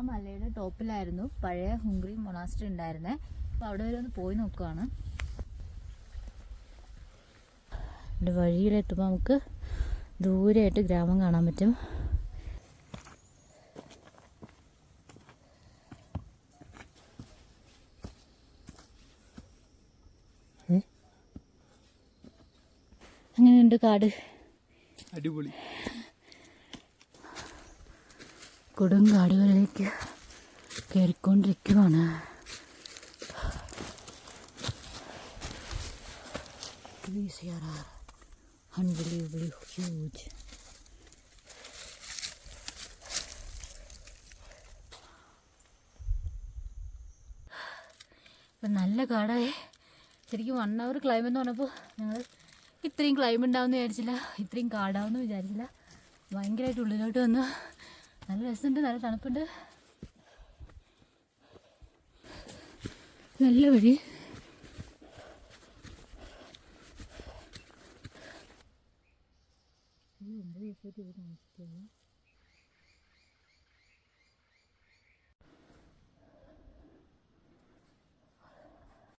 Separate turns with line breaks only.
മലയുടെ ടോപ്പിലായിരുന്നു പഴയ ഹുംഗ്രി മൊണാസ്ട്രി ഉണ്ടായിരുന്നേ. അപ്പോൾ അവിടെ വരെ ഒന്ന് പോയി നോക്കുകയാണ്. ഇവിടെ വഴിയിലെത്തുമ്പോൾ നമുക്ക് ദൂരെയായിട്ട് ഗ്രാമം കാണാൻ പറ്റും. അങ്ങനെയുണ്ട് കാട്?
അടിപൊളി.
കൊടും കാടുകളിലേക്ക് കയറിക്കൊണ്ടിരിക്കുവാണ്. These here are unbelievably huge. ഇപ്പം നല്ല കാടായി. ശരിക്കും 1 hour ക്ലൈംബ് എന്ന് പറഞ്ഞപ്പോൾ ഞങ്ങൾ ഇത്രയും ക്ലൈംബ് ഉണ്ടാവുമെന്ന് വിചാരിച്ചില്ല, ഇത്രയും കാടാവുമെന്ന് വിചാരിച്ചില്ല. ഭയങ്കരമായിട്ട് ഉള്ളിലോട്ട് വന്നു. നല്ല രസമുണ്ട്, നല്ല തണുപ്പുണ്ട്, നല്ല വഴി.